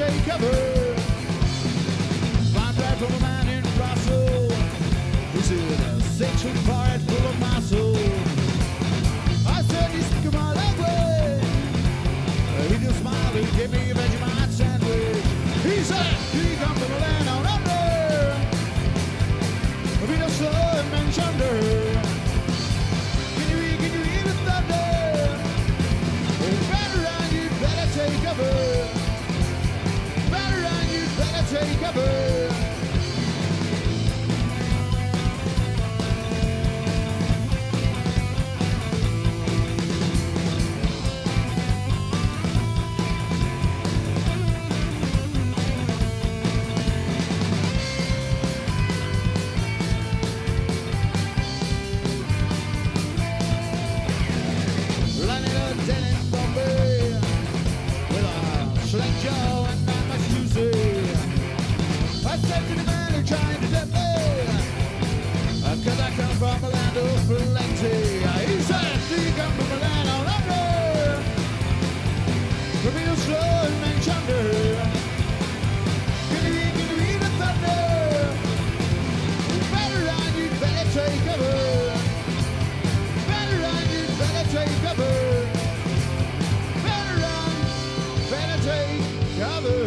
take cover. Blind ride from a man in Brussels. This is a sexual forest full of muscle. I said, you speak my language. He just smiled and gave me a Vegemite sandwich. He said, do you come from a land on under? We don't slow and mention under. Can you hear the thunder? Better run, you better take cover. Better run, you better take cover. From a land of plenty. He said, do you come from a land on under? Real slow and mentioner. Can you hear the thunder? Better run, you better take cover. Better run, you better take cover. Better run, better take cover.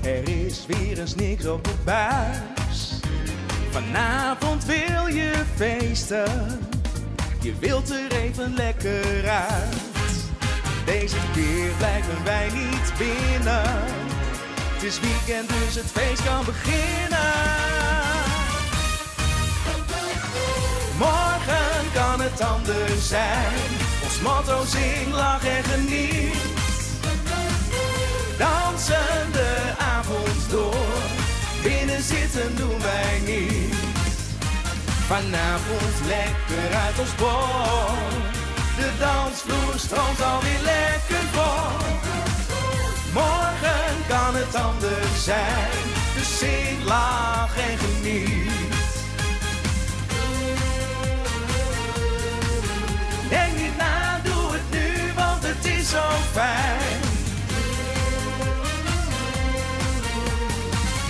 Er is weer eens niks op de buis. Vanavond wil je feesten. Je wilt er even lekker uit. Deze keer blijven wij niet binnen. Het is weekend dus het feest kan beginnen. Morgen kan het anders zijn. Ons motto zing, lach en geniet. Dansen de avond door, binnen zitten doen wij niet. Vanavond lekker uit ons bol, de dansvloer stroomt alweer lekker vol. Morgen kan het anders zijn, dus zing, lach en geniet. Denk niet na, doe het nu, want het is zo fijn.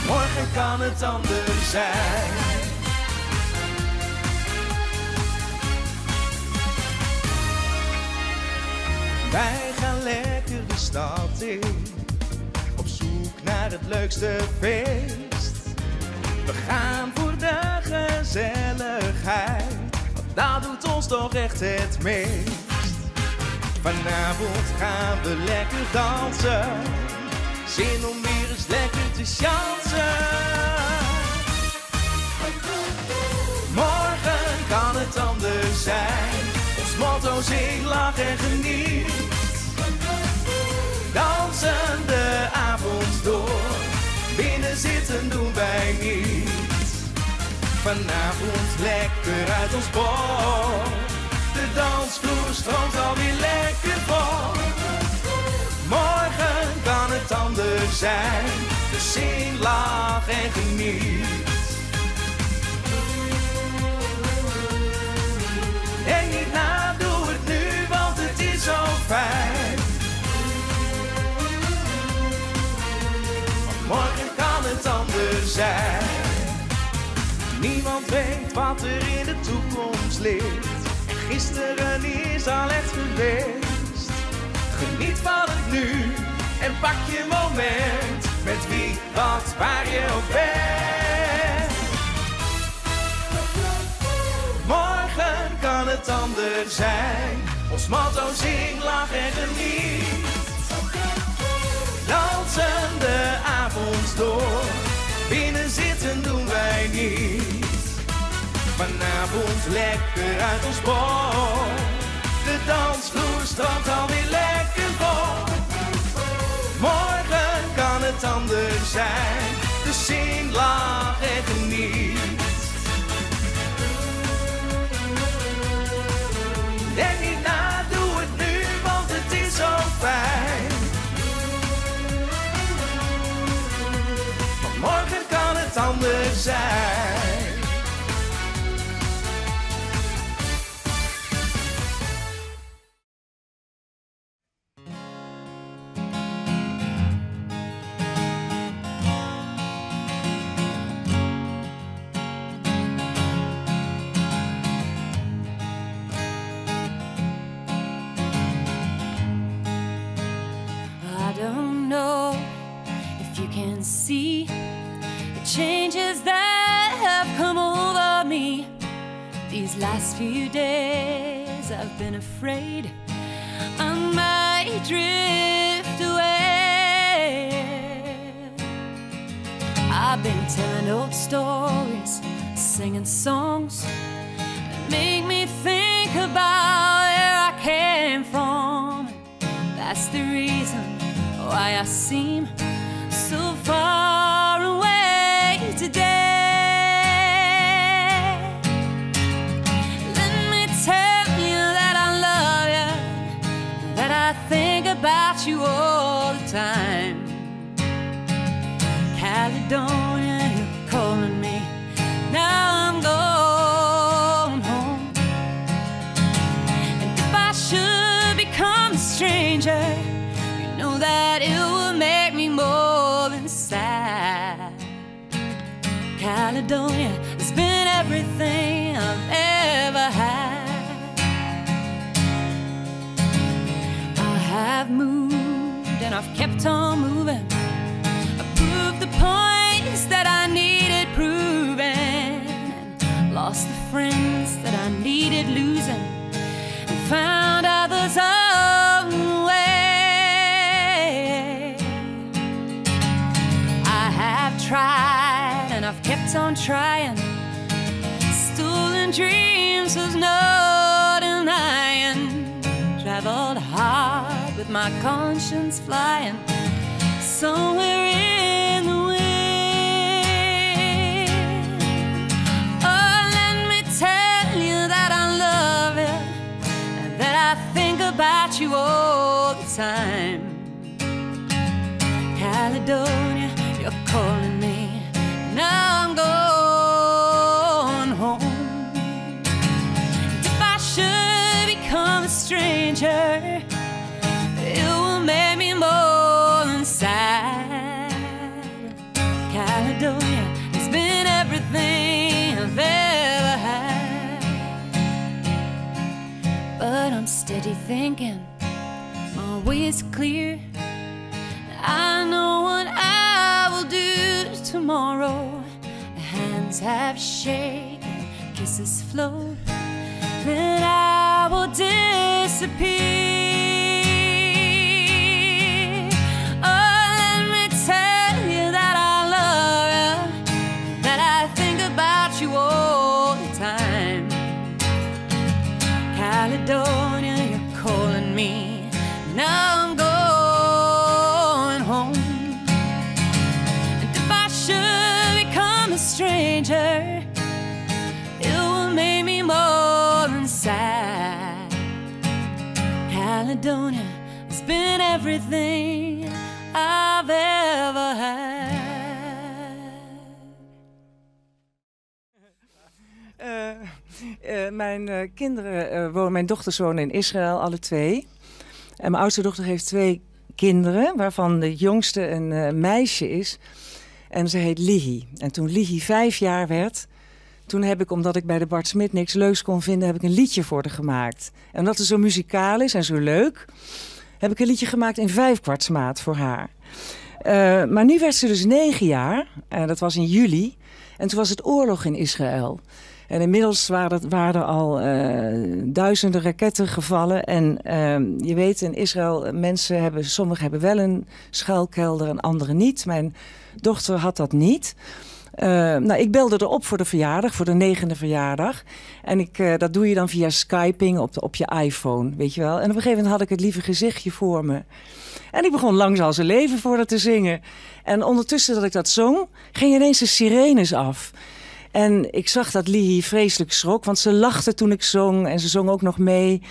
Morgen kan het anders zijn. Wij gaan lekker de stad in, op zoek naar het leukste feest. We gaan voor de gezelligheid, want dat doet ons toch echt het meest. Vanavond gaan we lekker dansen, zin om weer eens lekker te chansen. Morgen kan het anders zijn, ons motto zing, lach en geniet. Dansen de avond door, binnen zitten doen wij niet. Vanavond lekker uit ons bol, de dansvloer stroomt alweer lekker vol. Morgen kan het anders zijn, dus zing, lach en geniet. Denk niet na, doe het nu, want het is zo fijn. Want morgen kan het anders zijn. Niemand weet wat er in de toekomst ligt. En gisteren is al echt geweest. Geniet van het nu en pak je moment. Met wie, wat, waar je ook bent. Morgen kan het anders zijn. Ons motto zing, lach en geniet. Dansen de avond door, binnen zitten doen wij niet. Vanavond lekker uit ons bol, de dansvloer stroomt alweer lekker vol. Morgen kan het anders zijn. Dus zing, lach en geniet. Denk niet na, doe het nu, want het is zo fijn. Want morgen kan het anders zijn. See the changes that have come over me these last few days. I've been afraid I might drift away. I've been telling old stories, singing songs that make me think about where I came from. That's the reason why I seem so far away today. Let me tell you that I love you, that I think about you all the time. Caledonia, you're calling me, now I'm going home. And if I should become a stranger, you know that it will make me more than sad. Caledonia has been everything I've ever had. I have moved and I've kept on moving. I proved the points that I needed proving, and lost the friends that I needed losing, and found others on the way. I have tried and I've kept on trying. Stolen dreams was no denying. Traveled hard with my conscience flying somewhere in the wind. Oh, let me tell you that I love you, and that I think about you all the time. Caledonia, you're calling me, now I'm going home. And if I should become a stranger, it will make me more than sad. Caledonia has been everything I've ever had. But I'm steady thinking, my way is clear. I know what I will do tomorrow. Hands have shaken, kisses flow, then I will disappear. Oh, let me tell you that I love you, that I think about you all the time. Caledonia, you're calling me, now I'm going home. And if I should become a stranger, it will make me more than sad. Caledonia has been everything I've ever had. Mijn kinderen mijn dochters wonen in Israël, alle twee. En mijn oudste dochter heeft 2 kinderen, waarvan de jongste een meisje is. En ze heet Lihi. En toen Lihi 5 jaar werd, toen heb ik, omdat ik bij de Bart Smit niks leuks kon vinden, heb ik een liedje voor haar gemaakt. En omdat het zo muzikaal is en zo leuk, heb ik een liedje gemaakt in 5/4 voor haar. Maar nu werd ze dus 9 jaar, dat was in juli. En toen was het oorlog in Israël. En inmiddels waren er al duizenden raketten gevallen. En je weet, in Israël, sommigen hebben wel een schuilkelder en anderen niet. Mijn dochter had dat niet. Ik belde erop voor de verjaardag, voor de 9e verjaardag. En dat doe je dan via Skyping op je iPhone, weet je wel. En op een gegeven moment had ik het lieve gezichtje voor me. En ik begon Lang zal ze leven voor dat te zingen. En ondertussen dat ik dat zong, gingen ineens de sirenes af. En ik zag dat Lihi vreselijk schrok, want ze lachte toen ik zong en ze zong ook nog mee.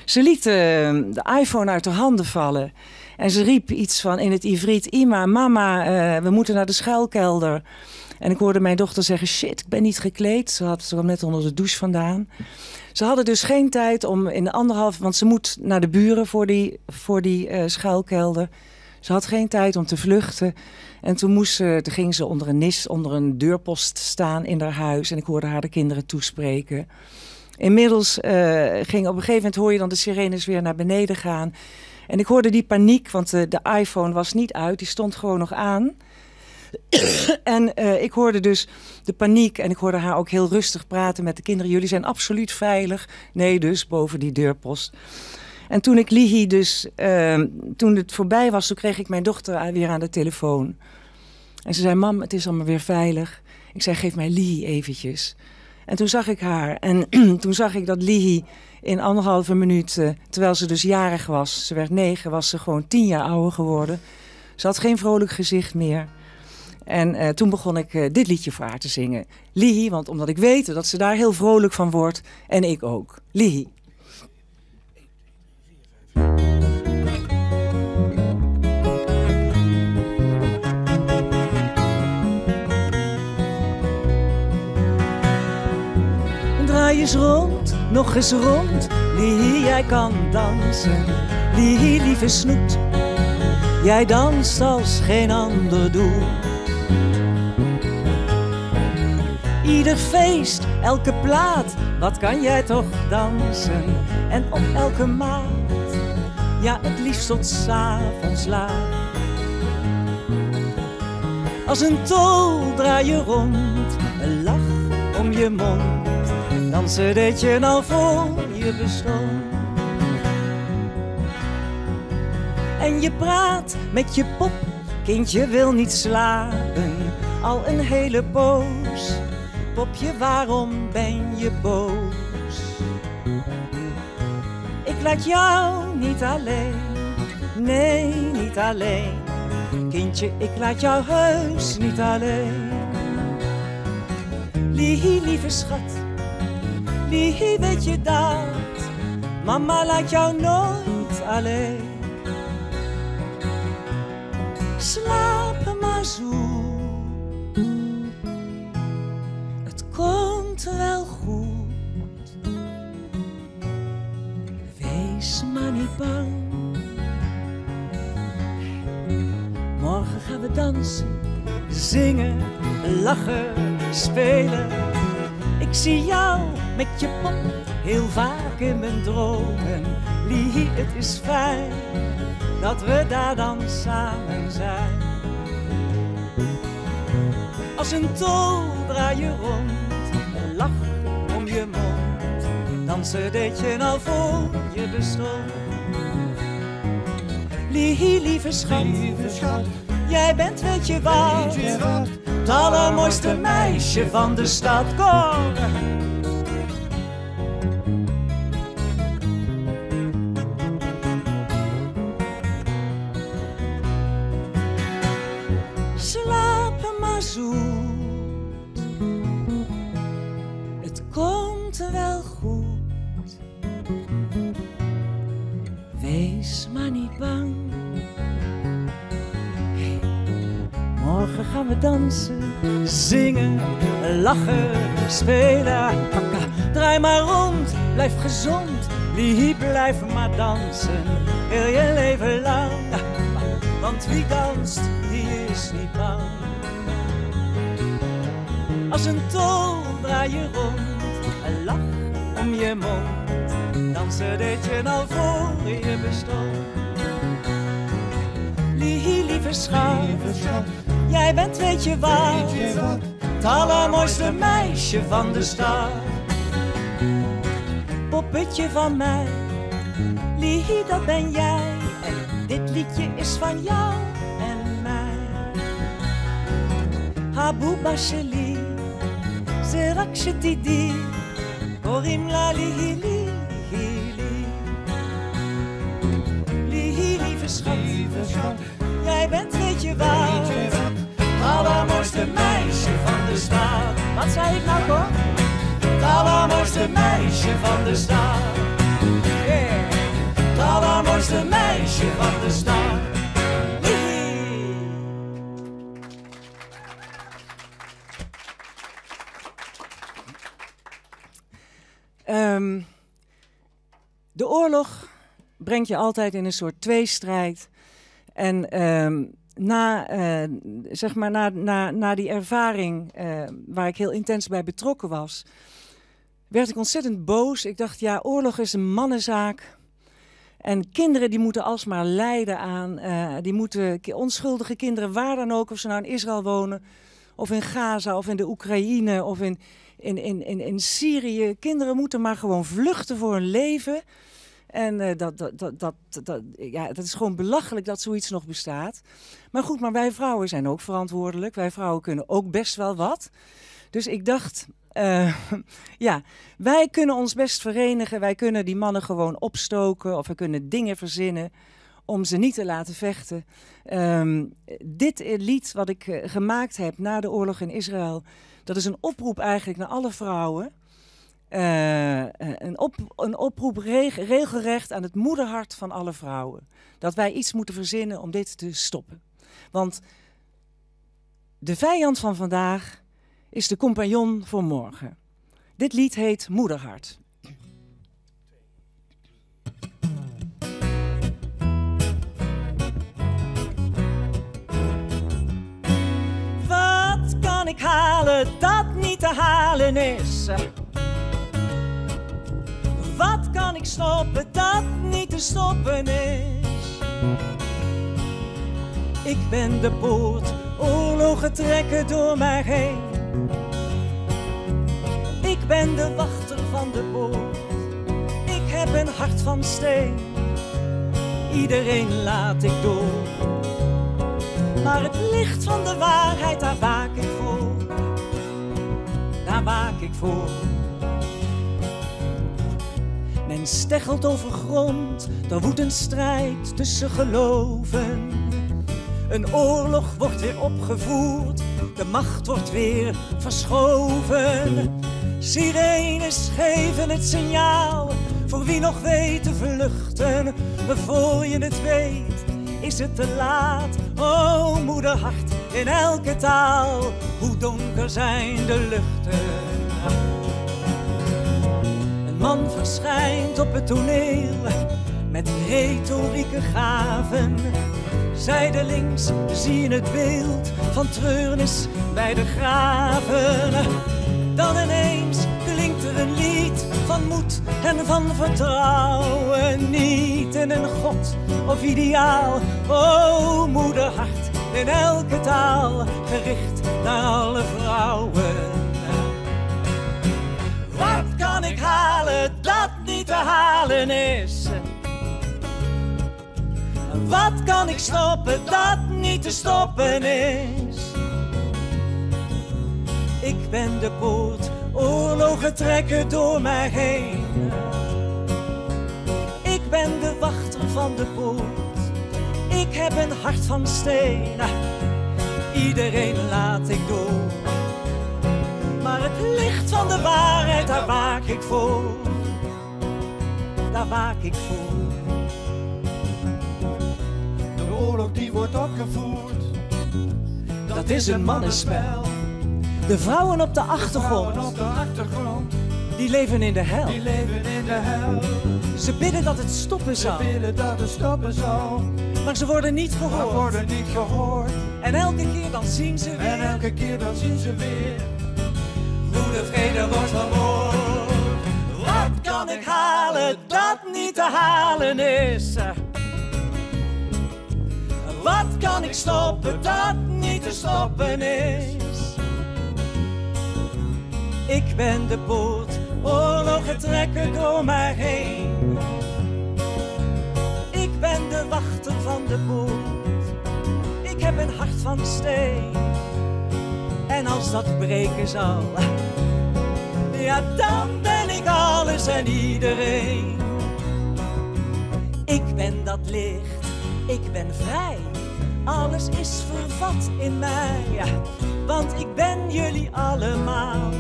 Ze liet de iPhone uit haar handen vallen. En ze riep iets van in het Ivriet: Ima, mama, we moeten naar de schuilkelder. En ik hoorde mijn dochter zeggen: shit, ik ben niet gekleed. Ze kwam net onder de douche vandaan. Ze hadden dus geen tijd om in de 1,5... want ze moet naar de buren voor die schuilkelder. Ze had geen tijd om te vluchten. En toen ging ze onder een deurpost staan in haar huis. En ik hoorde haar de kinderen toespreken. Inmiddels op een gegeven moment hoor je dan de sirenes weer naar beneden gaan. En ik hoorde die paniek, want de iPhone was niet uit. Die stond gewoon nog aan. En ik hoorde dus de paniek en ik hoorde haar ook heel rustig praten met de kinderen. Jullie zijn absoluut veilig. Nee, dus boven die deurpost. En toen ik Lihi dus, toen het voorbij was, toen kreeg ik mijn dochter weer aan de telefoon. En ze zei: mam, het is allemaal weer veilig. Ik zei: geef mij Lihi eventjes. En toen zag ik haar. En toen zag ik dat Lihi in 1,5 minuut, terwijl ze dus jarig was, ze werd 9, was ze gewoon 10 jaar ouder geworden. Ze had geen vrolijk gezicht meer. En toen begon ik dit liedje voor haar te zingen. Lihi, want omdat ik weet dat ze daar heel vrolijk van wordt. En ik ook. Lihi. Draai eens rond, nog eens rond. Lihi, jij kan dansen. Lihi, lieve snoet. Jij danst als geen ander doet. Ieder feest, elke plaat, wat kan jij toch dansen? En op elke maat, ja het liefst tot 's avonds laat. Als een tol draai je rond, een lach om je mond. Dansen deed je nou voor je bestond. En je praat met je pop, kindje wil niet slapen, al een hele poos. Popje, waarom ben je boos? Ik laat jou niet alleen, nee, niet alleen. Kindje, ik laat jou heus niet alleen. Lihi, lieve schat, Lihi, weet je dat? Mama laat jou nooit alleen. Slaap maar zo. Komt wel goed. Wees maar niet bang. Morgen gaan we dansen, zingen, lachen, spelen. Ik zie jou met je pop heel vaak in mijn dromen. Lihi, het is fijn dat we daar dan samen zijn. Als een tol draai je rond, een lach om je mond. Dansen deed je nou voor je bestond. Lihi, lieve schat, jij bent weet je wat, het allermooiste meisje van de stad. Kom! Slaap maar zoet, het komt wel goed. Wees maar niet bang. Hey, morgen gaan we dansen, zingen, lachen, spelen. Draai maar rond, blijf gezond. Lihi, blijf maar dansen, heel je leven lang. Want wie danst, die is niet bang. Als een tol draai je rond, een lach om je mond. Dansen deed je nou voor je bestond. Lihi, lieve schat, jij bent weet je wat, het allermooiste meisje van de stad. Poppetje van mij, Lihi, dat ben jij. En dit liedje is van jou en mij. הבובה שלי, זה רק שתדעי, קוראים לה ליהי, lieve schat, jij bent weet je wat, het allermooiste meisje van de stad. Wat zei ik nou, Cor? Het allermooiste meisje van de stad. Yeah. Het allermooiste meisje van de stad. De oorlog brengt je altijd in een soort tweestrijd. En na die ervaring waar ik heel intens bij betrokken was, werd ik ontzettend boos. Ik dacht, ja, oorlog is een mannenzaak. En kinderen die moeten alsmaar lijden aan, onschuldige kinderen, waar dan ook, of ze nou in Israël wonen, of in Gaza, of in de Oekraïne, of in Syrië. Kinderen moeten maar gewoon vluchten voor hun leven. En dat is gewoon belachelijk dat zoiets nog bestaat. Maar goed, maar wij vrouwen zijn ook verantwoordelijk. Wij vrouwen kunnen ook best wel wat. Dus ik dacht, wij kunnen ons best verenigen. Wij kunnen die mannen gewoon opstoken. Of we kunnen dingen verzinnen om ze niet te laten vechten. Dit lied wat ik gemaakt heb na de oorlog in Israël, dat is een oproep eigenlijk naar alle vrouwen. Een oproep regelrecht aan het moederhart van alle vrouwen. Dat wij iets moeten verzinnen om dit te stoppen. Want de vijand van vandaag is de compagnon voor morgen. Dit lied heet Moederhart. Wat kan ik halen dat niet te halen is? Wat kan ik stoppen dat niet te stoppen is? Ik ben de poort, oorlogen trekken door mij heen. Ik ben de wachter van de poort, ik heb een hart van steen. Iedereen laat ik door, maar het licht van de waarheid, daar waak ik voor. Daar waak ik voor. Men steggelt over grond, er woedt een strijd tussen geloven. Een oorlog wordt weer opgevoerd, de macht wordt weer verschoven. Sirenes geven het signaal, voor wie nog weet te vluchten. Maar voor je het weet, is het te laat. O moederhart, in elke taal, hoe donker zijn de luchten. Een man verschijnt op het toneel, met retorieke gaven. Zijdelings zie je het beeld van treurnis bij de graven. Dan ineens klinkt er een lied van moed en van vertrouwen. Niet in een god of ideaal, o moederhart, in elke taal, gericht naar alle vrouwen. Wat kan ik halen dat niet te halen is? Wat kan ik stoppen dat niet te stoppen is? Ik ben de poort, oorlogen trekken door mij heen. Ik ben de wachter van de poort, ik heb een hart van steen. Iedereen laat ik door, maar het licht van de waarheid, daar waak ik voor. Daar waak ik voor. De oorlog die wordt opgevoerd, dat is een mannenspel. De vrouwen op de achtergrond, die leven in de hel. Die leven in de hel. Ze bidden dat het stoppen zal. Ze bidden dat het stoppen zal. Maar ze worden niet gehoord. Maar worden niet gehoord. En elke keer dan zien ze weer. En elke keer dan zien ze weer hoe de vrede wordt vermoord. Wat kan ik halen dat niet te halen is? Wat kan ik stoppen dat niet te stoppen is? Ik ben de poort, oorlogen trekken door mij heen. Ik ben de wachter van de poort, ik heb een hart van steen. En als dat breken zal, ja, dan ben ik alles en iedereen. Ik ben dat licht, ik ben vrij. Alles is vervat in mij, want ik ben jullie allemaal.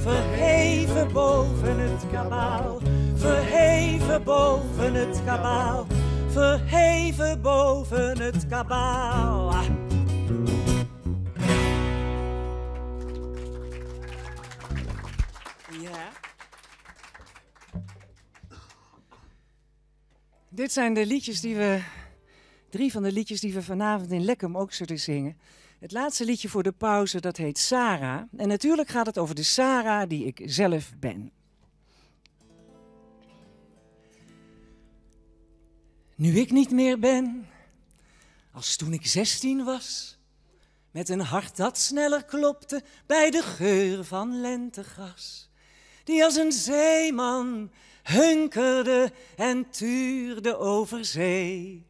Verheven boven het kabaal, verheven boven het kabaal, verheven boven het kabaal. Ja. Dit zijn de liedjes die we, 3 van de liedjes die we vanavond in Lekkum ook zullen zingen. Het laatste liedje voor de pauze, dat heet Sarah. En natuurlijk gaat het over de Sarah die ik zelf ben. Nu ik niet meer ben als toen ik 16 was, met een hart dat sneller klopte bij de geur van lentegras, die als een zeeman hunkerde en tuurde over zee,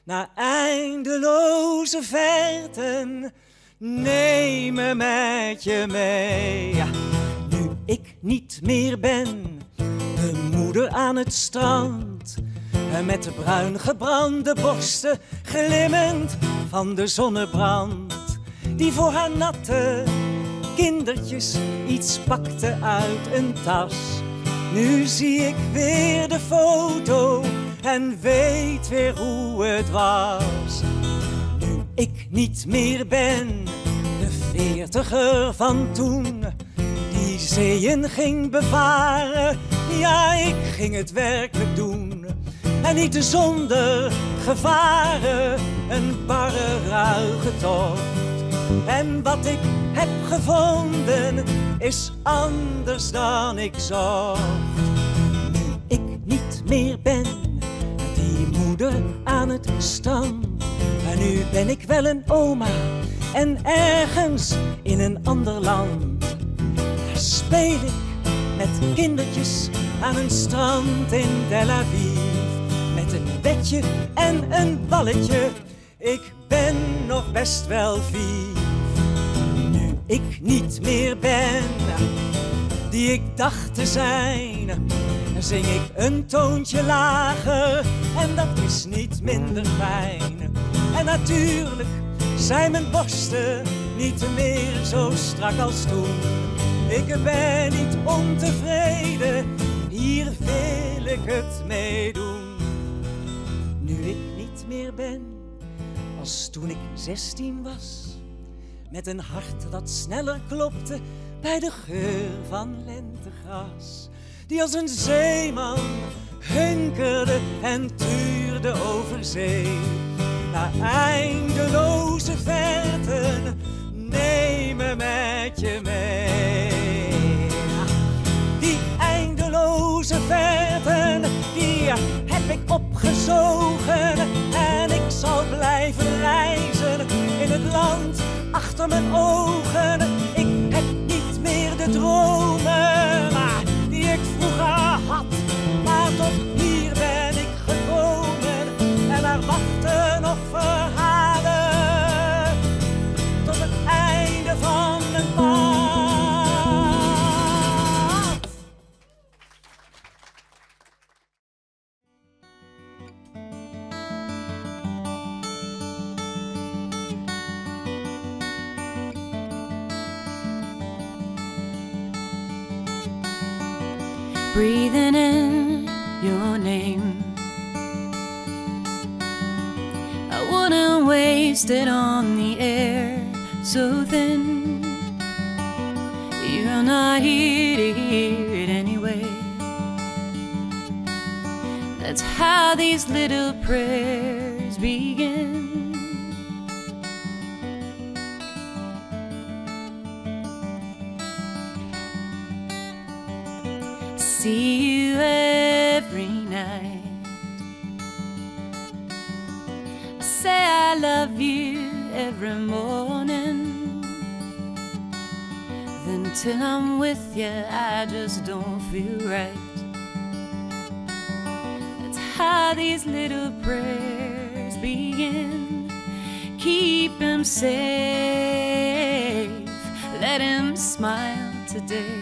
naar eindeloze verten, neem me met je mee. Ja, nu ik niet meer ben, de moeder aan het strand, en met de bruin gebrande borsten, glimmend van de zonnebrand, die voor haar natte kindertjes iets pakte uit een tas. Nu zie ik weer de foto en weet weer hoe het was. Nu ik niet meer ben, de 40er van toen, die zeeën ging bevaren. Ja, ik ging het werkelijk doen. En niet zonder gevaren, een barre ruige tocht. En wat ik heb gevonden is anders dan ik zocht. Nu ik niet meer ben, die moeder aan het strand. En nu ben ik wel een oma en ergens in een ander land. Daar speel ik met kindertjes aan een strand in Tel Aviv. Met een bedje en een balletje, ik ben nog best wel vief. Nu ik niet meer ben, die ik dacht te zijn, zing ik een toontje lager en dat is niet minder fijn. En natuurlijk zijn mijn borsten niet meer zo strak als toen. Ik ben niet ontevreden, hier wil ik het mee doen. Nu ik niet meer ben als toen ik 16 was, met een hart dat sneller klopte bij de geur van lentegras, die als een zeeman hunkerde en tuurde over zee, naar eindeloze verten, neem me met je mee. Die eindeloze verten, die heb ik opgezogen en ik zal blijven reizen in het land achter mijn ogen. Ik heb niet meer de dromen die ik vroeger had, maar tot hier ben ik gekomen en er wachten nog verhalen tot het einde van mijn pad. Breathing in your name, I wouldn't waste it on the air so thin. You're not here to hear it anyway. That's how these little prayers begin. See you every night. I say I love you every morning. Then till I'm with you, I just don't feel right. That's how these little prayers begin. Keep him safe let him smile today.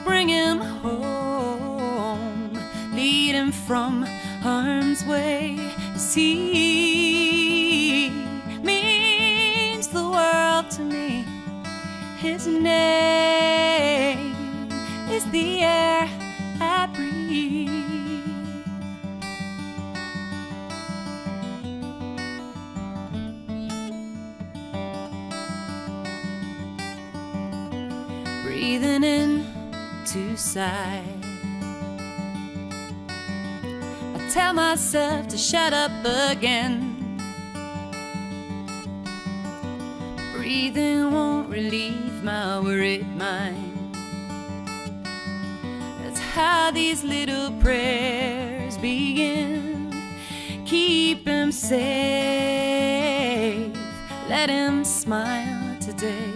Bring him home, lead him from harm's way. 'Cause he means the world to me. His name is the air I breathe. Breathing in to sigh, I tell myself to shut up again. Breathing won't relieve my worried mind. That's how these little prayers begin. Keep him safe, let him smile today.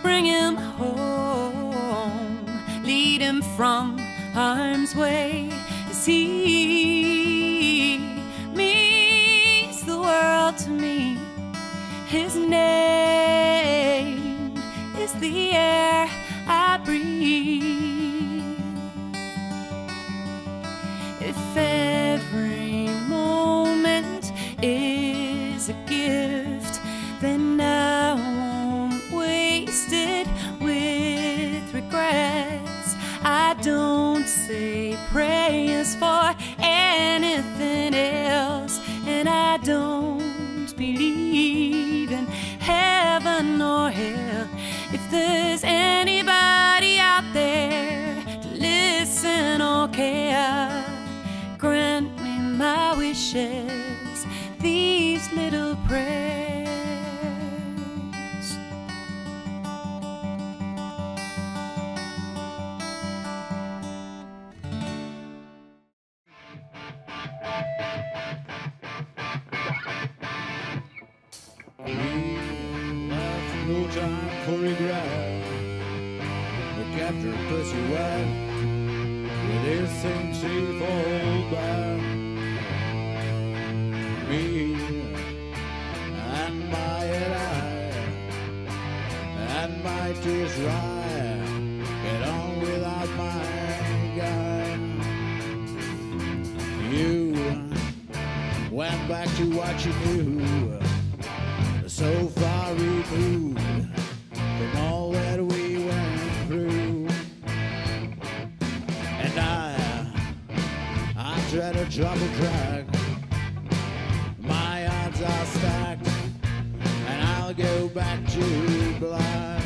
Bring him home, lead him from harm's way. 'Cause he means the world to me. His name is the air I breathe. If every moment is a gift, then I won't waste it with regrets. I don't say prayers for anything else, and I don't believe in heaven or hell. If there's anybody out there to listen or care, grant me my wishes, these little prayers. No time for regret. Look after pussy wet. With this thing she falls back. Me and my head eye and my tears dry. Get on without my guy. You went back to what you knew. So far removed from all that we went through. And I try to double track. My odds are stacked, and I'll go back to black.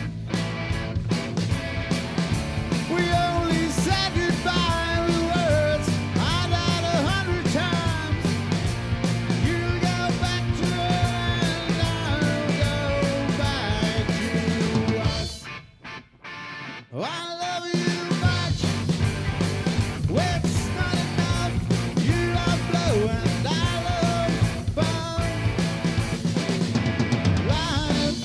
We only said goodbye with words I died 100 times. You'll go back to us, I'll go back to us. I love you much. It's not enough. You love blow and I love bomb. Life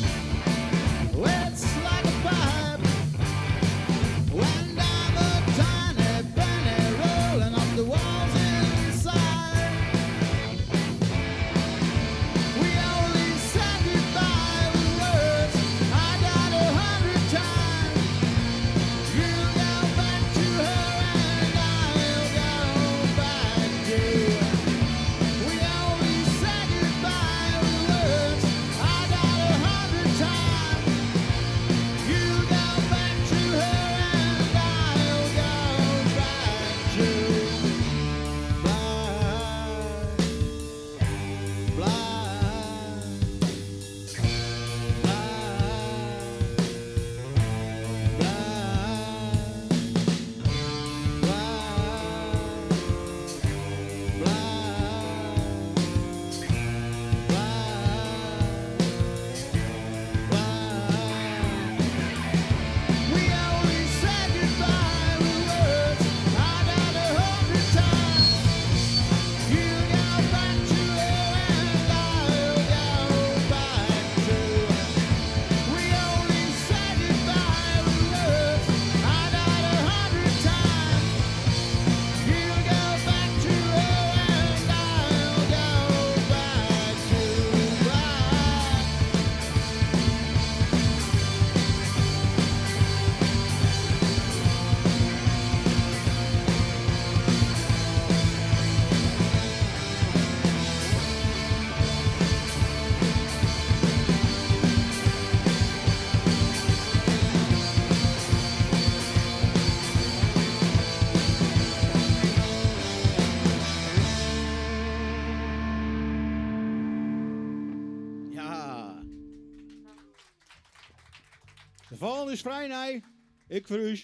volgende is vrij, nee. Ik voor u.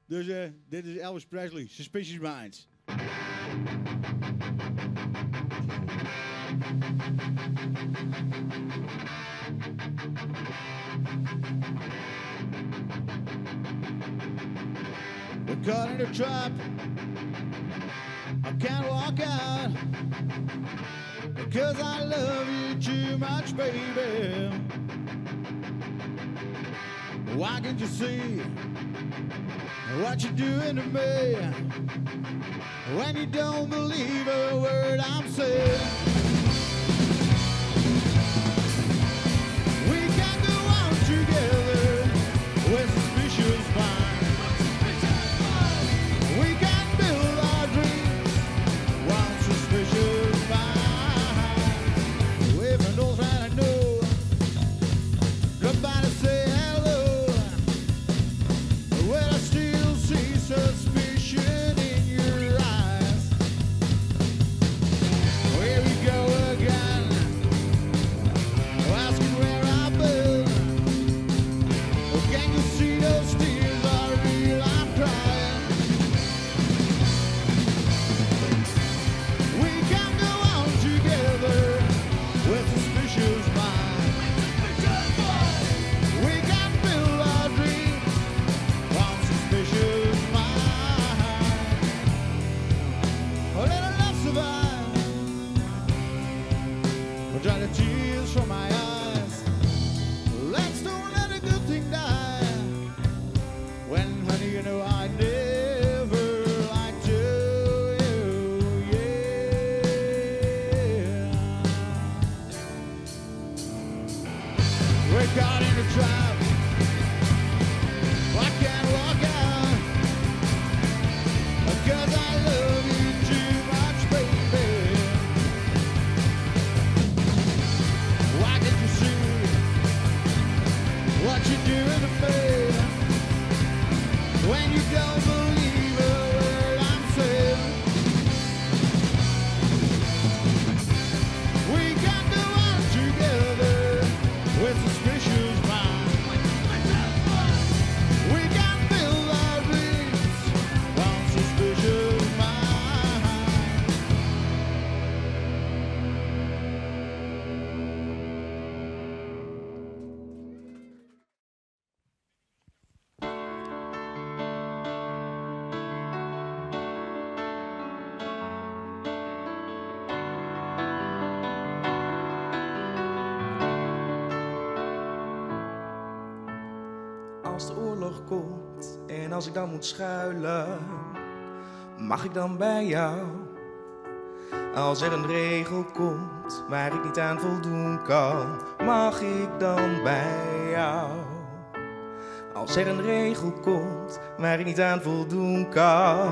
Dus dit is Elvis Presley, Suspicious Minds. We're caught in a trap. I can't walk out because I love you too much, baby. Why can't you see what you're doing to me when you don't believe a word I'm saying? We can go on together with suspicious minds. We can build our dreams while suspicious minds. With an old friend I know, nobody say hello. Well, I still see suspicion in your eyes. Here we go again, asking where I've been. Oh, can you see those tears are real? I'm crying. We can go on together with suspicious minds. We can build our dreams on suspicious minds. Oh, let our love survive. We'll dry the tears from my eyes. Let's don't let a good thing die. When, honey, you know I never liked you, yeah. We're caught in a trap. I can't walk out because I love you too much, baby. Why can't you see what you're doing to me when you don't believe a word I'm saying? We can go on together with suspicious minds. We can build our dreams on suspicious minds. Als de oorlog komt en als ik dan moet schuilen, mag ik dan bij jou? Als er een regel komt waar ik niet aan voldoen kan, mag ik dan bij jou? Als er een regel komt waar ik niet aan voldoen kan,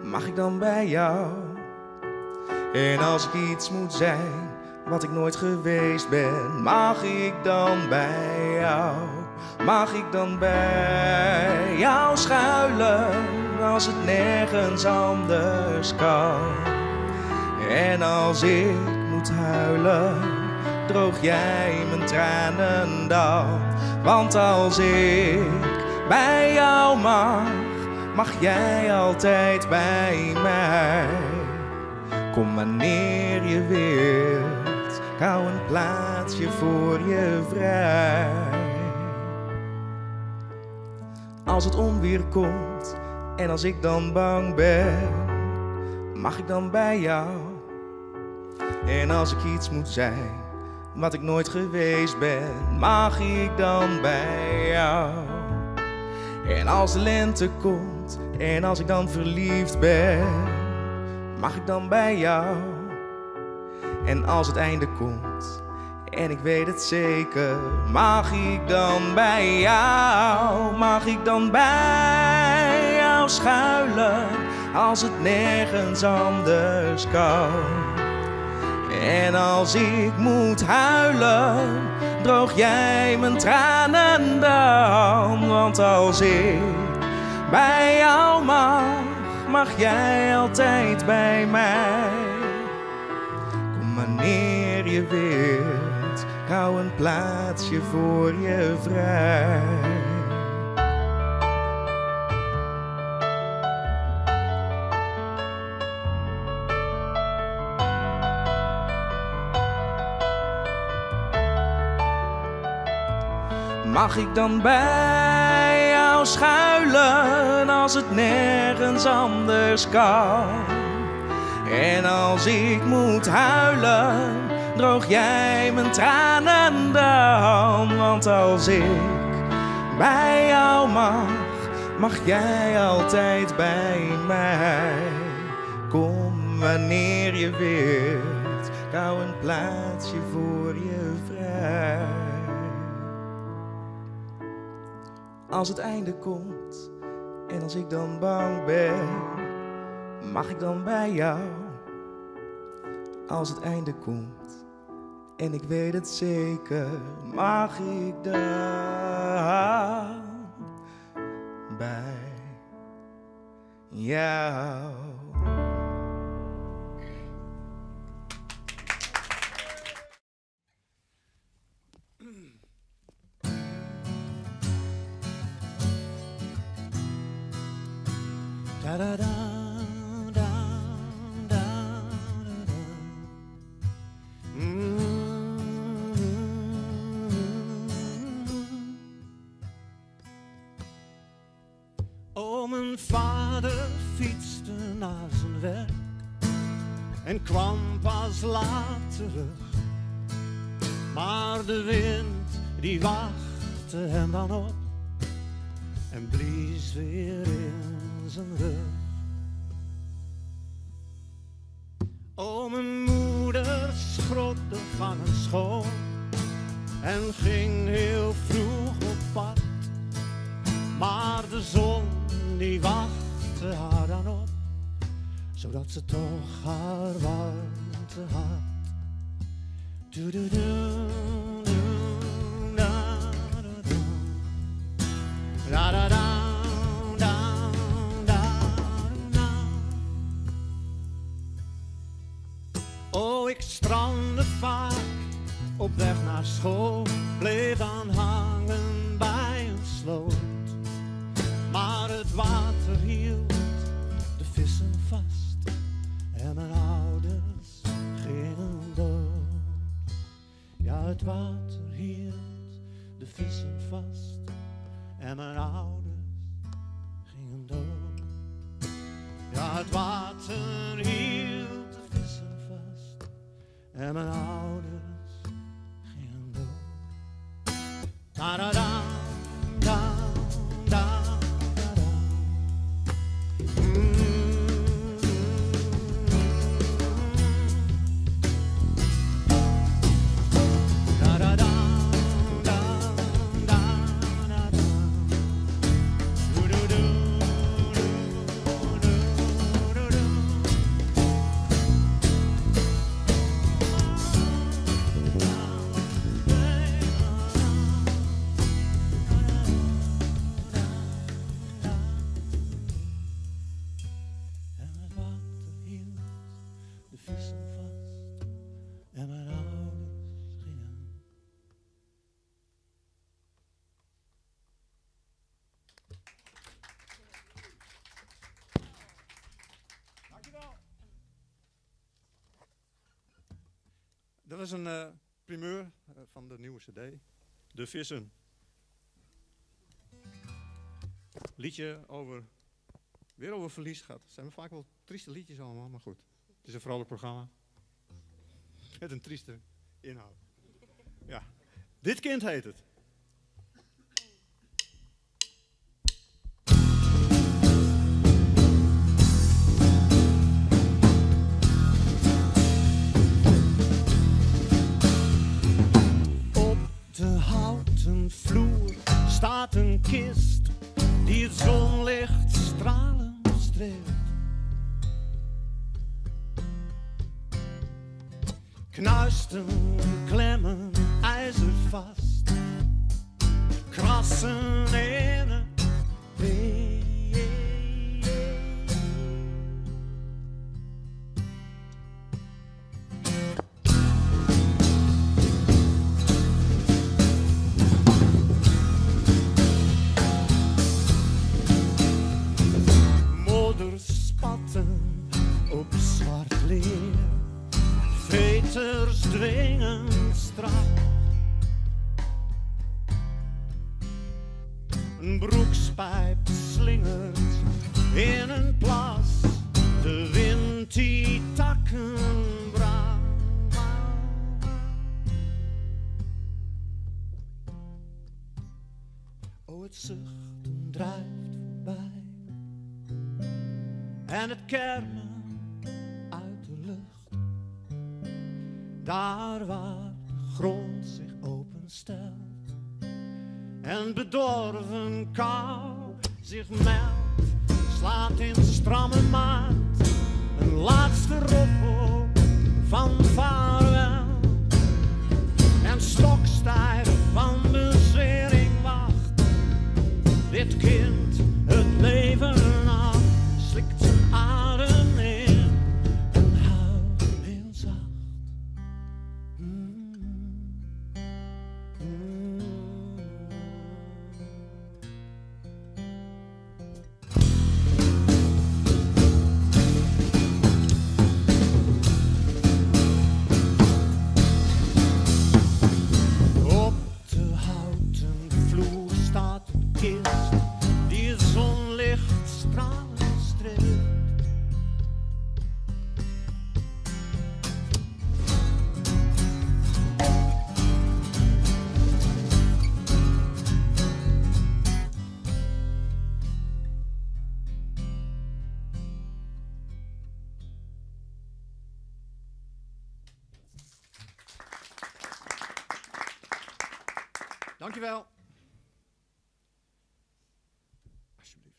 mag ik dan bij jou? En als ik iets moet zijn wat ik nooit geweest ben, mag ik dan bij jou? Mag ik dan bij jou schuilen als het nergens anders kan? En als ik moet huilen, droog jij mijn tranen dan? Want als ik bij jou mag, mag jij altijd bij mij. Kom wanneer je wilt, ik hou een plaatsje voor je vrij. Als het onweer komt en als ik dan bang ben, mag ik dan bij jou? En als ik iets moet zijn wat ik nooit geweest ben, mag ik dan bij jou? En als de lente komt en als ik dan verliefd ben, mag ik dan bij jou? En als het einde komt en ik weet het zeker, mag ik dan bij jou? Mag ik dan bij jou schuilen als het nergens anders kan? En als ik moet huilen, droog jij mijn tranen dan? Want als ik bij jou mag, mag jij altijd bij mij. Kom wanneer je wilt, ik gauw een plaatsje voor je vrij. Mag ik dan bij jou schuilen als het nergens anders kan? En als ik moet huilen, droog jij mijn tranen dan. Want als ik bij jou mag jij altijd bij mij. Kom wanneer je wilt, ik hou een plaatsje voor je vrij. Als het einde komt en als ik dan bang ben, mag ik dan bij jou? Als het einde komt en ik weet het zeker, mag ik dan bij jou? Da da da da da da. Oh, mijn vader fietste naar zijn werk en kwam pas laat terug. Maar de wind die wachtte hem dan op en blies weer in zijn rug. Oh, mijn moeder schrobde van een school en ging heel vroeg op pad. Maar de zon die wachtte haar dan op, zodat ze toch haar warmte had. Du du du du da da da da da. Oh, ik strandde vaak op weg naar school, bleef dan hangen bij een sloot. Maar het water hield de vissen vast en mijn ouders gingen dood. Ja, het water hield de vissen vast en mijn ouders gingen dood. Ja, het water hield de vissen vast en mijn ouders gingen dood. Da da da da da da da. Da da da da da da da. Do do do do do do do. Dat is een primeur van de nieuwe cd. De Vissen. Liedje weer over verlies gaat. Het zijn vaak wel trieste liedjes allemaal, maar goed. Het is een vrolijk programma. Met een trieste inhoud. Ja. Dit kind heet het. De houten vloer staat een kist die het zonlicht stralend streelt. Knuisten, klemmen, ijzervast, krassen in het weer. wachten op zwart leer. Veters dwingen strak. Een broekspijp slingert in een plas. De wind die takken braakt. Oh, het zuchten drijft voorbij. En het kermen uit de lucht. Daar waar de grond zich openstelt. En bedorven kou zich meldt. Slaat in stramme maat. Een laatste roffel van vaarwel. En stokstijf van bezwering wacht. Dit kind het leven af. Slikt zijn adem in. En huilt heel zacht. Dankjewel. Alsjeblieft.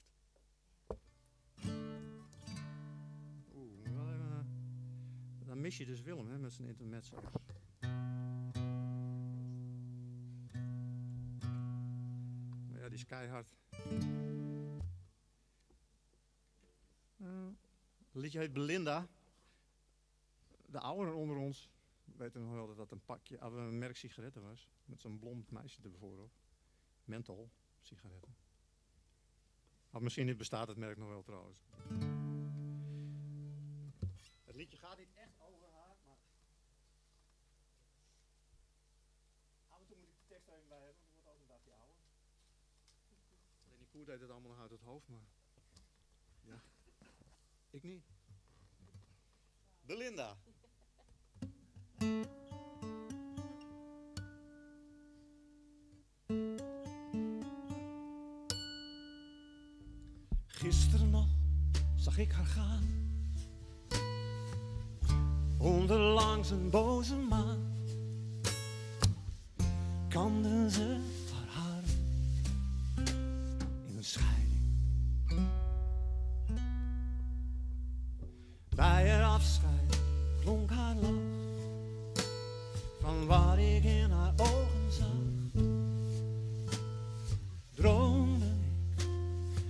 Dan mis je dus Willem, hè, met zijn intermezzo's. Maar ja, die is keihard. Het liedje heet Belinda. De ouderen onder ons weten nog wel dat dat een merk sigaretten was. Met zo'n blond meisje ervoor op. Menthol sigaretten. Of misschien bestaat het merk nog wel trouwens. Het liedje gaat niet echt over haar, maar af en toe moet ik de tekst er even bij hebben, want het wordt altijd een dagje ouder. Alleen die koer deed het allemaal nog uit het hoofd, maar ja, ik niet. Belinda. Gisteren nog zag ik haar gaan, onderlangs een boze maan. Kamde ze haar haren in een scheiding. Bij haar afscheid klonk haar lach, van waar ik in haar ogen zag. Droomde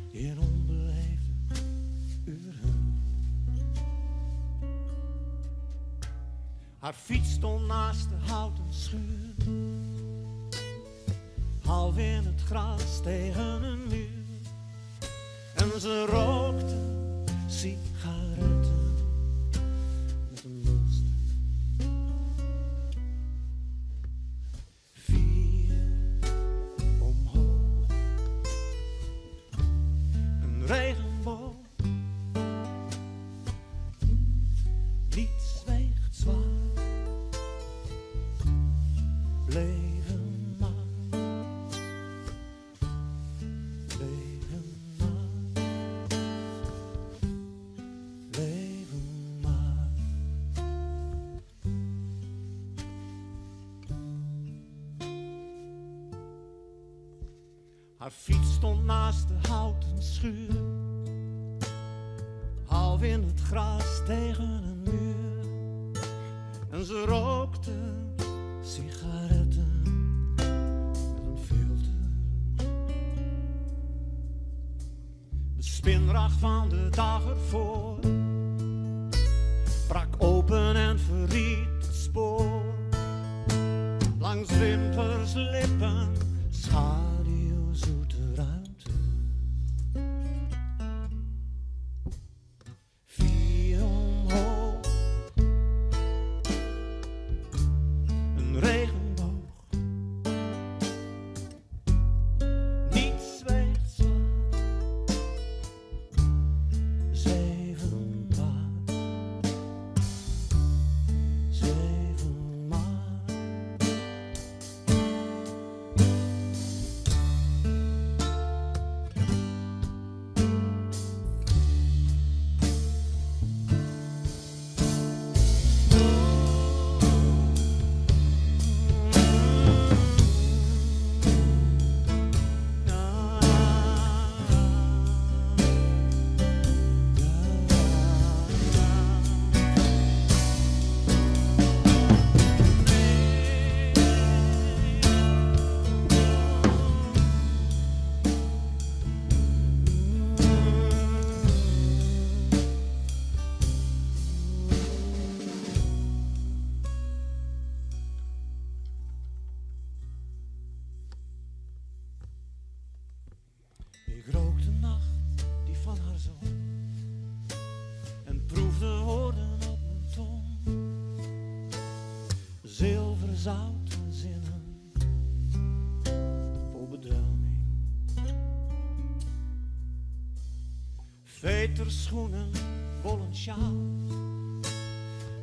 ik in onbeleefde uren. Haar fiets stond naast de houten schuur, half in het gras tegen een muur. En ze rookte sigaretten met een monster. 4 omhoog, een regenboog. Niets weegt zwaar, leven maar, leven maar, leven maar. Haar fiets stond naast de houten schuur, half in het gras tegen een muur. En ze rookte sigaretten met een filter. De spinrag van de dag ervoor brak open en verriet het spoor. Langs wimpers, lippen, schaduw, zoete ruimte. 4 Veterschoenen, wollen sjaal,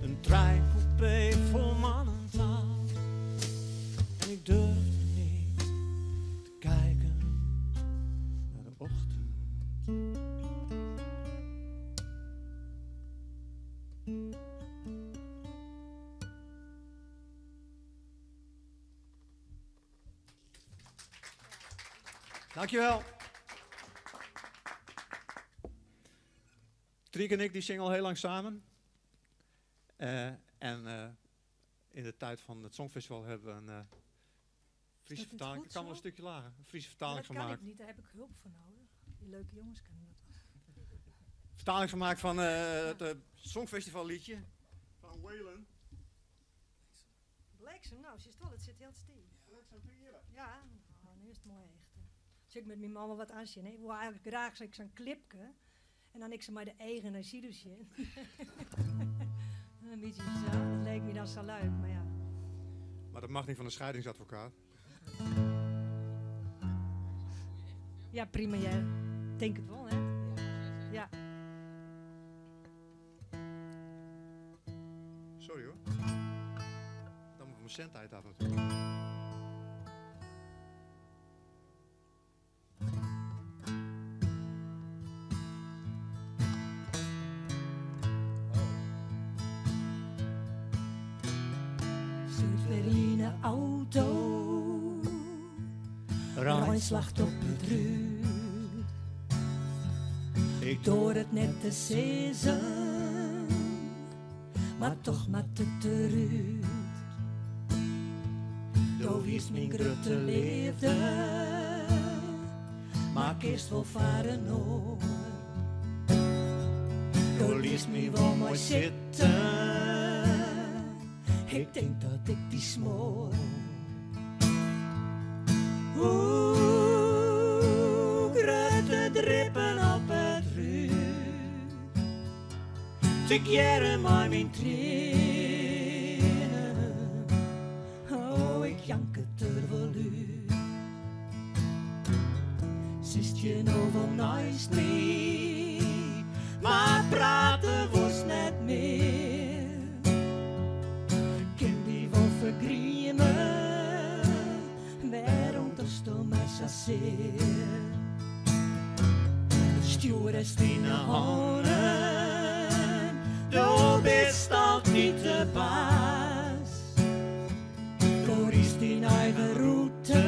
een treincoupé vol mannentaal. En ik durfde niet te kijken naar de ochtend. Dankjewel. Triek en ik die zingen al heel lang samen. In de tijd van het Songfestival hebben we een Friese vertaling. Ik kan wel een stukje lager. Een Friese vertaling dat kan gemaakt. ik niet, daar heb ik hulp voor nodig. Die leuke jongens kunnen dat wel. Vertaling gemaakt van het Songfestival liedje van Waylon. Bliksem, nou, zie je het wel, het zit heel stil. Ja, oh, nu is het mooi echt. Als ik met mijn mama wat aanzien, ik wil eigenlijk graag zo'n clipje. En dan ik ze maar de eigen en Sidusje in. Een beetje zo, dat leek me dan zo leuk, maar ja. Maar dat mag niet van een scheidingsadvocaat. Ja, prima, jij denkt het wel, hè? Ja. Sorry hoor. Dan moet ik mijn centheid af natuurlijk. Zit weer in een auto, rijslacht op het ruut. Ik door het net te sezen, maar toch mat het terug. Doe is mijn grote liefde, maar eerst wel varen hoor. Doe liefst me wel mooi zitten. Ik denk dat ik die smoor. Grote drippen op het ruut. Te keren maar mijn tranen. Oh, ik jank het er wel uit. Zist je nou wel naast me, maar praten was net meer. Vergriemen, waarom dat stom mij zo zeer? Stuur is in de handen, du bist altijd niet te baas. Door is die eigen route,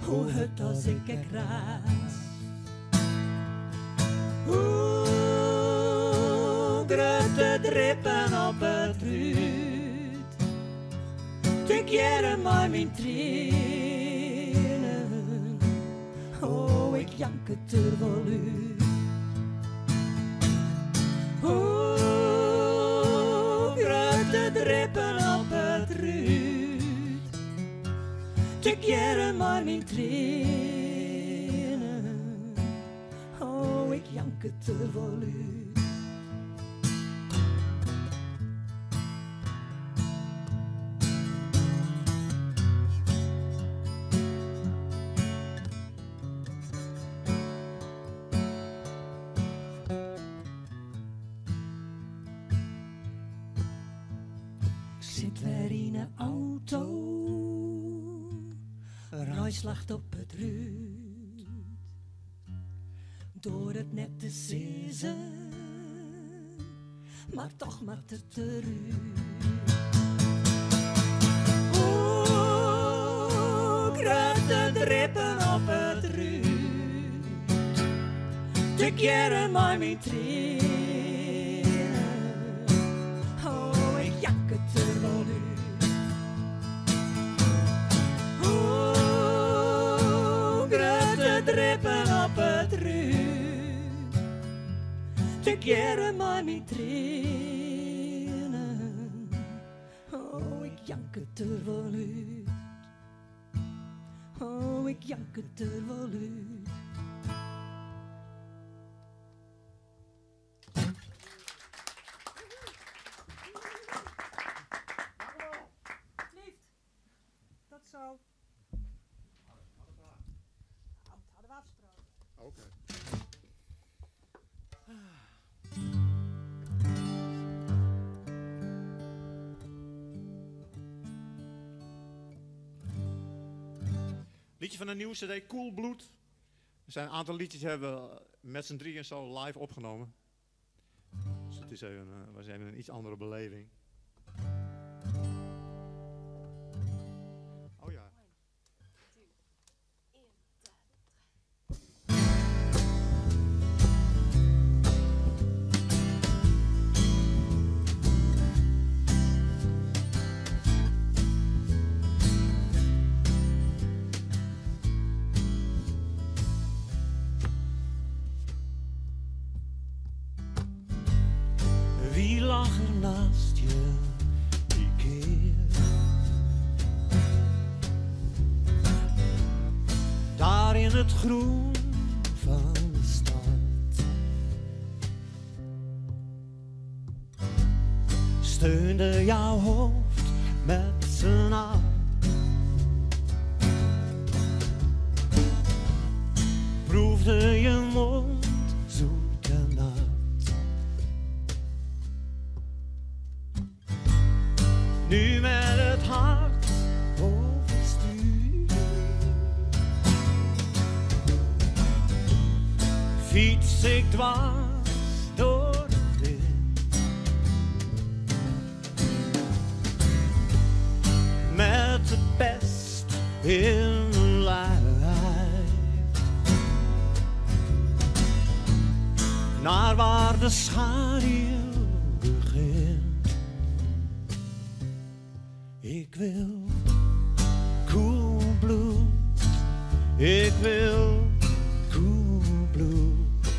hoe het als ik raas. Grote drippen op het ruut. Te keren maar mijn tranen. Oh, ik jank het er wel uit. Grote drippen op het ruut. Te keren maar mijn tranen. Oh, ik jank het er wel uit. Zit weer in een auto, rijslacht op het ruut. Door het net te sezen, maar toch mat het eruit. Grote drippen op het ruut. Te keren maar mijn tranen. Oh, ik jank het er wel uit. Grote drippen op het ruut. Te keren maar mijn tranen. Oh, ik jank het er wel uit. Oh, ik jank het er wel uit. Lief, dat zo. Nou, dat hadden we afgesproken. Oké. Liedje van een nieuwe CD, Cool Bloed. Er zijn een aantal liedjes die hebben we met z'n drieën zo live opgenomen. Dus het is even, was even een iets andere beleving. Oh ja. Wie lag er naast je die keer? Daar in het groen van de stad steunde jouw hoofd met zijn arm. Proefde je mond zoet en nat. Nu met het hart overstuur fiets ik dwars door de wind. Met de pest in mijn lijf. Naar waar de schaduw begint. Ik wil cool bloed, ik wil cool bloed,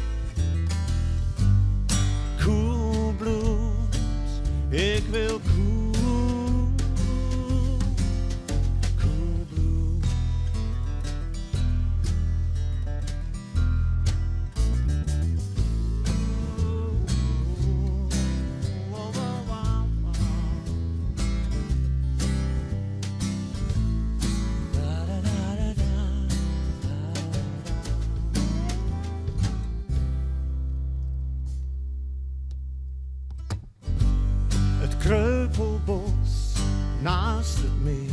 cool bloed, ik wil cool, cool bloed. Het kreupelbos naast het meer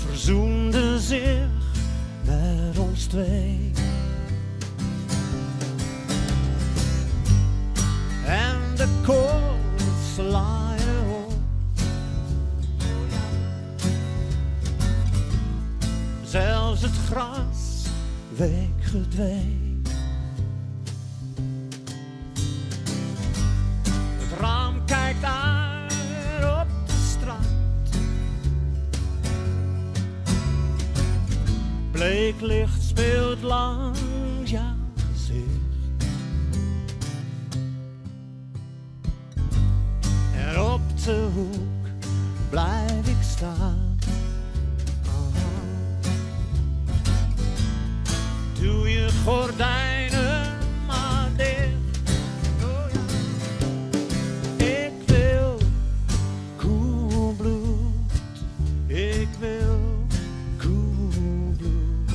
verzoende zich met ons twee. En de koorts laaide op. Zelfs het gras week gedwee. Het raam kijkt uit op de straat. Bleek licht speelt langs jouw gezicht. En op de hoek blijf ik staan. Doe je gordijnen maar dicht. Oh ja. Ik wil cool bloed. Ik wil cool bloed.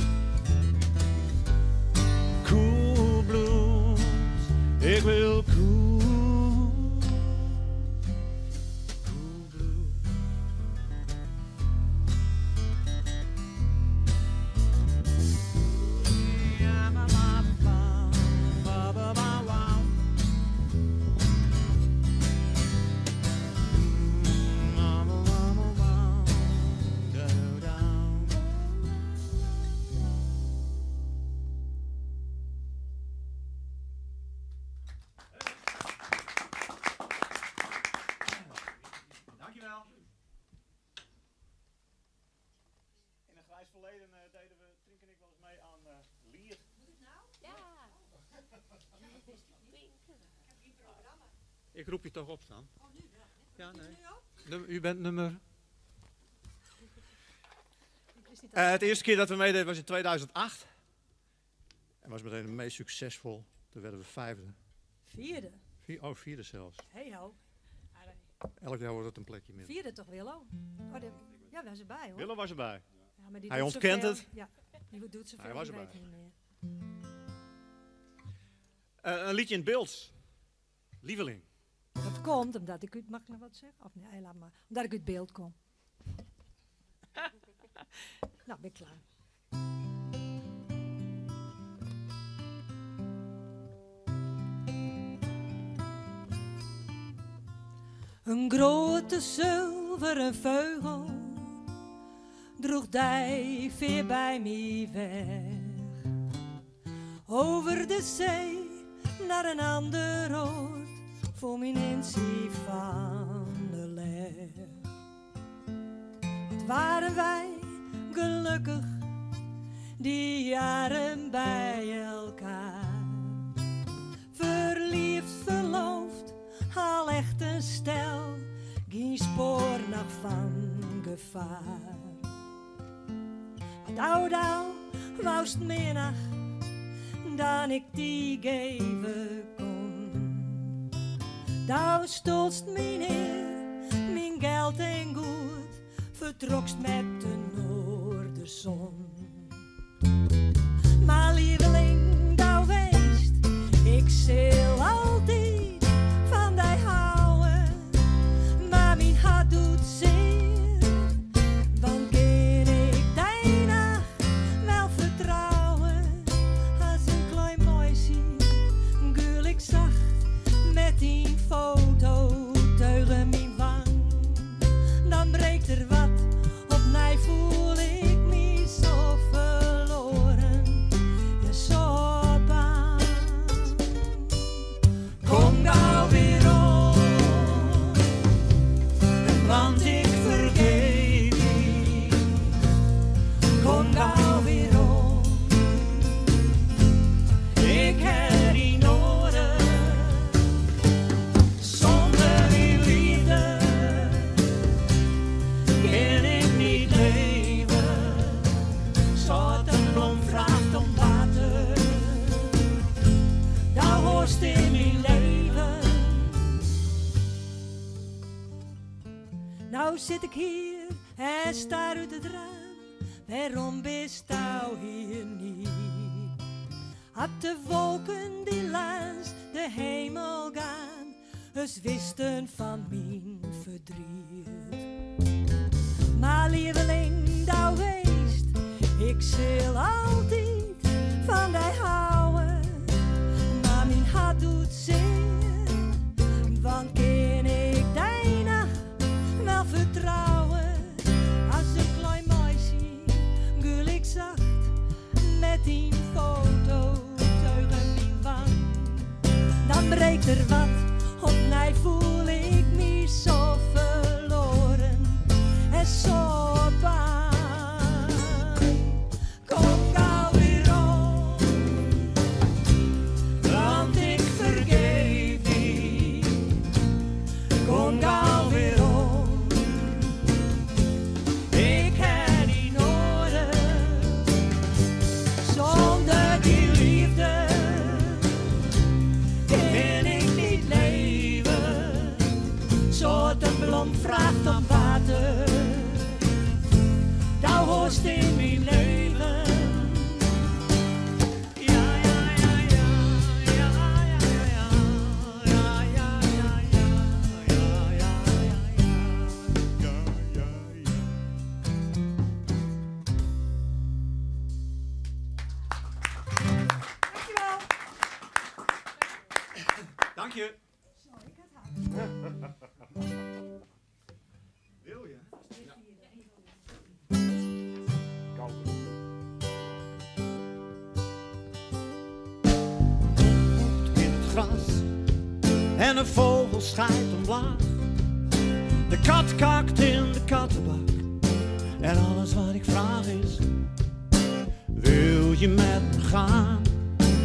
Cool bloed. Ik wil cool. Cool bloed. Ja, ma, ma, ma, ma, ma, ma, ma. Ma, ma, ma, ma, ma. Da, da. Dankjewel. In een grijs verleden deden we, Trink en ik, wel eens mee aan Lier. Ik roep je toch op staan. Oh, nu? Ja, nee. U bent nummer... Het eerste keer dat we meededen was in 2008. En was meteen het meest succesvol. Toen werden we 5e. 4e. Vierde zelfs. Hey ho. Elk jaar wordt het een plekje meer. 4e toch, Willo? Oh, ja, was erbij hoor. Willem was erbij. Ja, maar die Hij doet ontkent zoveel. het. Ja, die doet zoveel. Hij was die erbij. weet niet meer. Een liedje in het beeld. Lieveling. Dat komt omdat ik uit... Mag ik nog wat zeggen? Of nee, laat maar. Omdat ik uit beeld kom. Nou, ben ik klaar. Een grote zilveren vogel droeg die weer bij mij weg. Over de zee naar een ander oord voor mijn inzie van de leg. Wat waren wij gelukkig die jaren bij elkaar. Verliefd, verloofd, al echt een stel, geen spoor nog van gevaar. Wat oud woust meer nacht dan ik die geven kon. Daar stolst mijn heer, mijn geld en goed, vertrokst met de noorderzon. Maar lieveling, thou weest, ik zal altijd van die houden, maar mijn hart doet zeer, want ken ik die nacht wel vertrouwen, als een klein meisje, gul ik zacht met die foto tegen mijn wang, dan breekt er wat, opnieuw voel ik me zo verloren en zo bang. Kom nou weer op, want ik vergeet je. Kom nou weer op, ik heb die nodig. Zonder die liefde kan ik niet leven. Zoals een blom vraagt om water, daar hoort in mijn leven. Nou zit ik hier en staar uit het raam, waarom bist thou hier niet? Had de wolken die langs de hemel gaan, eens wisten van mijn verdriet. Maar lieveling, thou weest, ik zal altijd van die houden, maar mijn hart doet zeer, want ken ik die nacht wel vertrouwen, als een klein meisje, gul ik zacht met die foto tegen mijn wang, dan breekt er wat, opnieuw voel ik me zo verloren en zo bang. Kom gauw weer op, want ik vergeef je. Kom gauw weer op, ik heb die nodig. Zonder die liefde kan ik niet leven. Zo de blom vraagt om water, daar hoort in mijn leven. Ja, ja, ja, ja, ja, ja, ja, ja, ja, ja, ja, ja, ja, ja. Dankjewel. Dank je. Wil je? In het gras en een vogel schijt omlaag. De kat kakt in de kattenbak en alles wat ik vraag is: wil je met me gaan?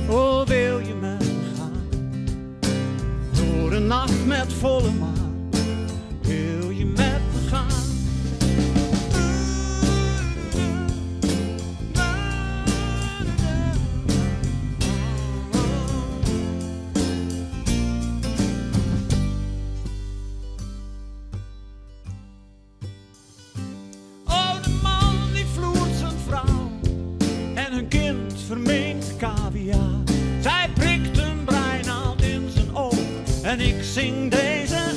Oh, wil je met me gaan? Door een nacht met volle maan, wil je met me gaan? Oh, de man die vloert zijn vrouw en hun kind verminkt caviar. Zij prikt een breinaald in zijn oog en ik zing deze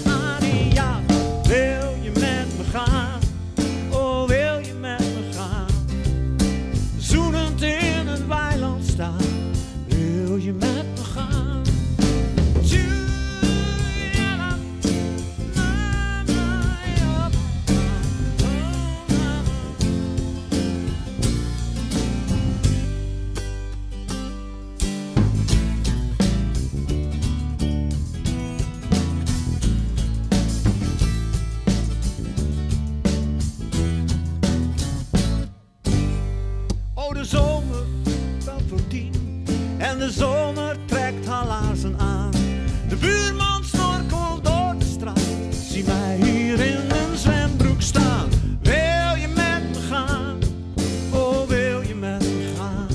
Oh, de zomer belt voor 10 en de zomer trekt haar laarzen aan. De buurman snorkelt door de straat, zie mij hier in een zwembroek staan. Wil je met me gaan? Oh, wil je met me gaan?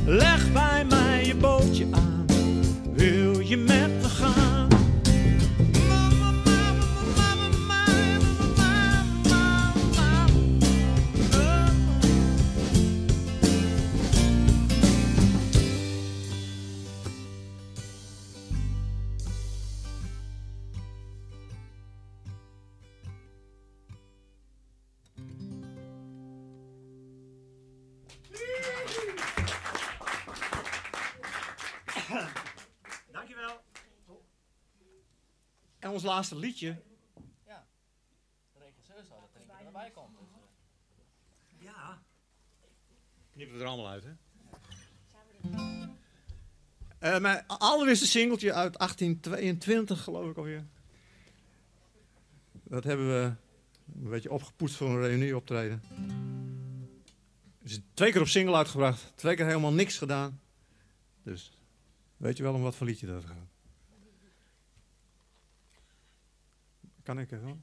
Leg bij mij je bootje aan. Wil je met me gaan? Dankjewel. En ons laatste liedje. Ja, de regisseur zou dat denken dat erbij komt. Dus, Ja. Knippen we er allemaal uit, hè? Mijn allereerste singeltje uit 1822, geloof ik alweer. Dat hebben we een beetje opgepoetst voor een reunieoptreden. Het is 2 keer op single uitgebracht, 2 keer helemaal niks gedaan. Dus weet je wel om wat voor liedje dat gaat? Kan ik even?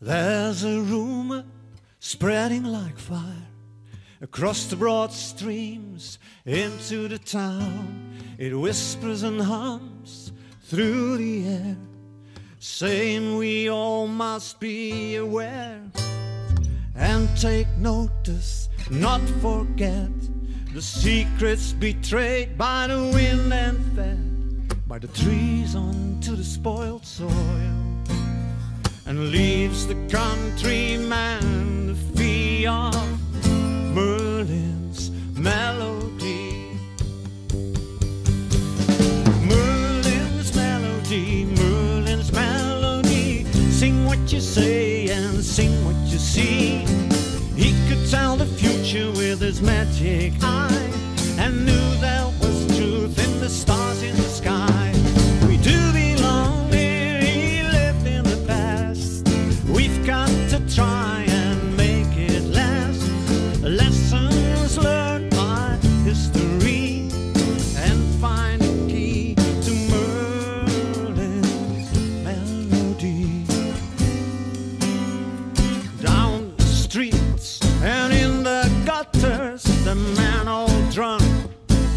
There's a rumor spreading like fire across the broad streams into the town. It whispers and hums through the air, saying we all must be aware and take notice, not forget the secrets betrayed by the wind and fed by the trees onto the spoiled soil, and leaves the countryman the fee of Merlin's melody. Merlin's melody, Merlin's melody. Sing what you say and sing what you see. He could tell the future with his magic eye, and knew there was truth in the stars in the sky. We do belong here, he lived in the past. We've got to try and make it last. Lessons learned by history, and find the key to Merlin's melody. Down the streets and in the gutters, the men all drunk,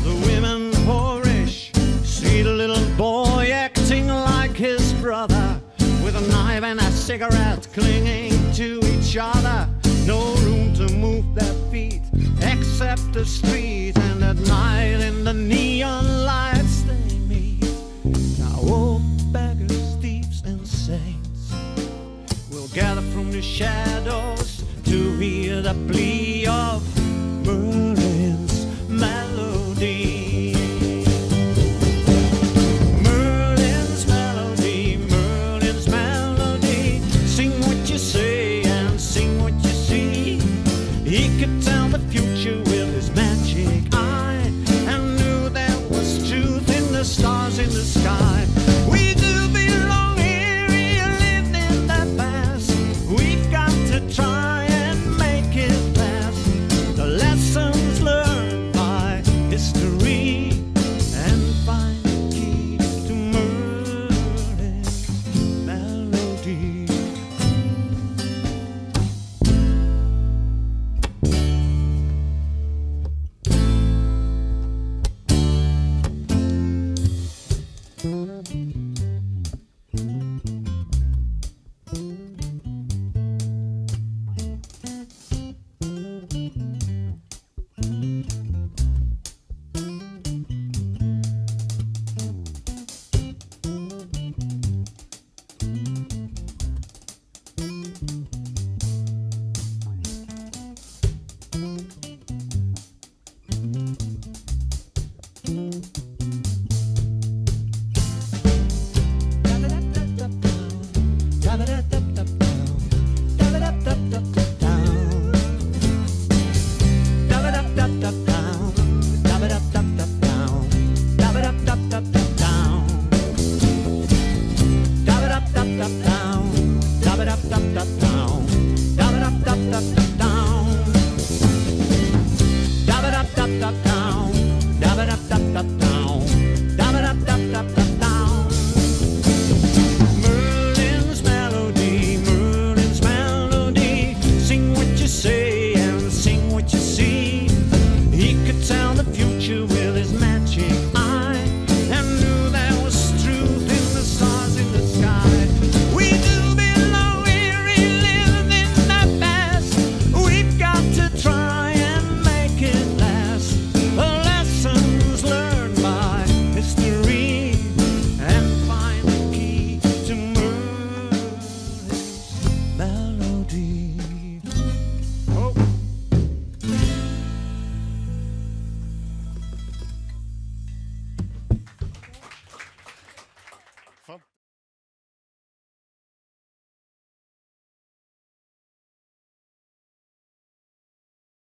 the women boorish. See the little boy acting like his brother, with a knife and a cigarette clinging to each other. No room to move their feet except the street, and at night in the neon lights they meet. Now old beggars, thieves and saints will gather from the shadows to hear the plea of Merlin's melody. Merlin's melody, Merlin's melody. Sing what you say and sing what you see. He could tell the future with his magic eye, and knew there was truth in the stars in the sky. We do belong here, he lived in the past. We've got to try and make it last. The lessons learned by history, and find the key to Merlin's melody.